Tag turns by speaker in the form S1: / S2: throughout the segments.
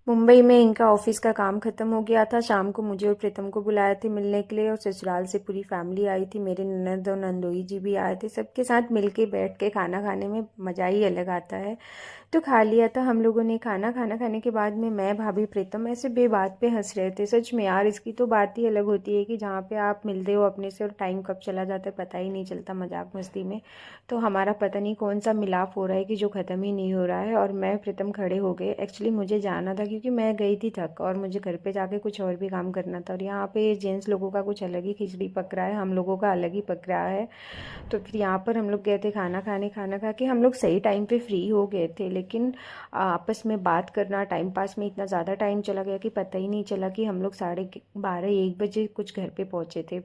S1: मुंबई में इनका ऑफिस का काम खत्म हो गया था। शाम को मुझे और प्रीतम को बुलाए थे मिलने के लिए, और ससुराल से पूरी फैमिली आई थी। मेरे ननद और नंदोई जी भी आए थे। सबके साथ मिलके बैठ के खाना खाने में मज़ा ही अलग आता है। तो खा लिया था हम लोगों ने खाना। खाना खाने के बाद में मैं, भाभी, प्रीतम ऐसे बेबात पे हंस रहे थे। सच में यार, इसकी तो बात ही अलग होती है कि जहाँ पे आप मिलते हो अपने से और टाइम कब चला जाता है पता ही नहीं चलता मजाक मस्ती में। तो हमारा पता नहीं कौन सा मिलाप हो रहा है कि जो ख़त्म ही नहीं हो रहा है। और मैं, प्रीतम खड़े हो गए। एक्चुअली मुझे जाना था क्योंकि मैं गई थी थक, और मुझे घर पे जाके कुछ और भी काम करना था। और यहाँ पे जेंट्स लोगों का कुछ अलग ही खिचड़ी पक रहा है, हम लोगों का अलग ही पक रहा है। तो फिर यहाँ पर हम लोग गए थे खाना खाने। खाना खा के हम लोग सही टाइम पे फ्री हो गए थे, लेकिन आपस में बात करना, टाइम पास में इतना ज़्यादा टाइम चला गया कि पता ही नहीं चला कि हम लोग 12:30 1 बजे कुछ घर पे पहुँचे थे।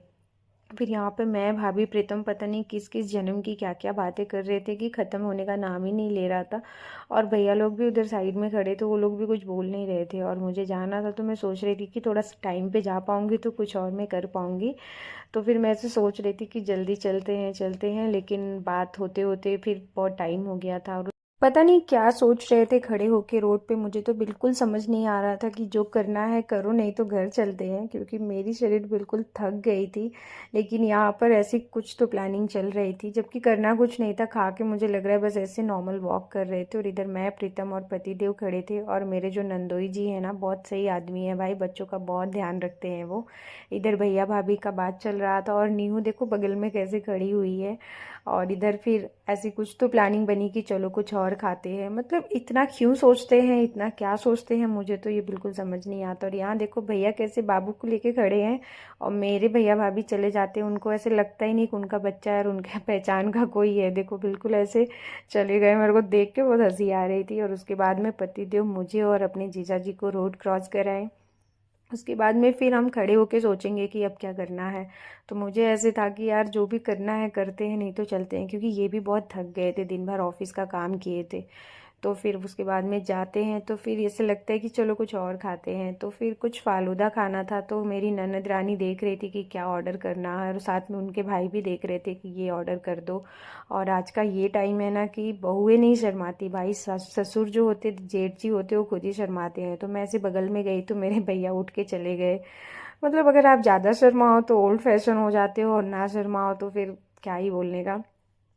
S1: फिर यहाँ पे मैं, भाभी, प्रीतम पता नहीं किस किस जन्म की क्या क्या बातें कर रहे थे कि ख़त्म होने का नाम ही नहीं ले रहा था। और भैया लोग भी उधर साइड में खड़े थे, वो लोग भी कुछ बोल नहीं रहे थे। और मुझे जाना था तो मैं सोच रही थी कि थोड़ा टाइम पे जा पाऊँगी तो कुछ और मैं कर पाऊँगी। तो फिर मैं ऐसे सोच रही थी कि जल्दी चलते हैं, लेकिन बात होते होते फिर बहुत टाइम हो गया था। और पता नहीं क्या सोच रहे थे खड़े होके रोड पे। मुझे तो बिल्कुल समझ नहीं आ रहा था कि जो करना है करो, नहीं तो घर चलते हैं, क्योंकि मेरी शरीर बिल्कुल थक गई थी। लेकिन यहाँ पर ऐसी कुछ तो प्लानिंग चल रही थी, जबकि करना कुछ नहीं था। खा के मुझे लग रहा है बस ऐसे नॉर्मल वॉक कर रहे थे। और इधर मैं, प्रीतम और पतिदेव खड़े थे। और मेरे जो नंदोई जी है ना, बहुत सही आदमी है भाई, बच्चों का बहुत ध्यान रखते हैं वो। इधर भैया भाभी का बात चल रहा था, और नीहू देखो बगल में कैसे खड़ी हुई है। और इधर फिर ऐसी कुछ तो प्लानिंग बनी कि चलो कुछ और खाते हैं। मतलब इतना क्यों सोचते हैं, इतना क्या सोचते हैं, मुझे तो ये बिल्कुल समझ नहीं आता। और यहाँ देखो भैया कैसे बाबू को लेके खड़े हैं, और मेरे भैया भाभी चले जाते हैं, उनको ऐसे लगता ही नहीं कि उनका बच्चा है और उनके पहचान का कोई है। देखो बिल्कुल ऐसे चले गए। मेरे को देख के बहुत हंसी आ रही थी। और उसके बाद में पतिदेव मुझे और अपने जीजा जी को रोड क्रॉस कराए। उसके बाद में फिर हम खड़े होके सोचेंगे कि अब क्या करना है। तो मुझे ऐसे था कि यार जो भी करना है करते हैं, नहीं तो चलते हैं, क्योंकि ये भी बहुत थक गए थे, दिन भर ऑफिस का काम किए थे। तो फिर उसके बाद में जाते हैं तो फिर ऐसे लगता है कि चलो कुछ और खाते हैं। तो फिर कुछ फालूदा खाना था, तो मेरी ननद रानी देख रही थी कि क्या ऑर्डर करना है, और साथ में उनके भाई भी देख रहे थे कि ये ऑर्डर कर दो। और आज का ये टाइम है ना कि बहुएं नहीं शर्माती भाई, ससुर जो होते, जेठ जी होते, वो खुद ही शर्माते हैं। तो मैं ऐसे बगल में गई तो मेरे भैया उठ के चले गए। मतलब अगर आप ज़्यादा शर्माओ तो ओल्ड फैशन हो जाते हो, और ना शर्माओ तो फिर क्या ही बोलने का।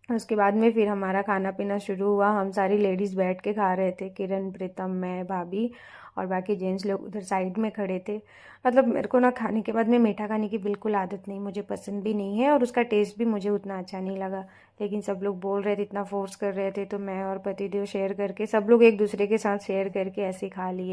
S1: उसके बाद में फिर हमारा खाना पीना शुरू हुआ। हम सारी लेडीज़ बैठ के खा रहे थे, किरण, प्रीतम, मैं, भाभी, और बाकी जेंट्स लोग उधर साइड में खड़े थे। मतलब मेरे को ना खाने के बाद में मीठा खाने की बिल्कुल आदत नहीं, मुझे पसंद भी नहीं है, और उसका टेस्ट भी मुझे उतना अच्छा नहीं लगा। लेकिन सब लोग बोल रहे थे, इतना फोर्स कर रहे थे, तो मैं और पतिदेव शेयर करके, सब लोग एक दूसरे के साथ शेयर करके ऐसे खा लिए।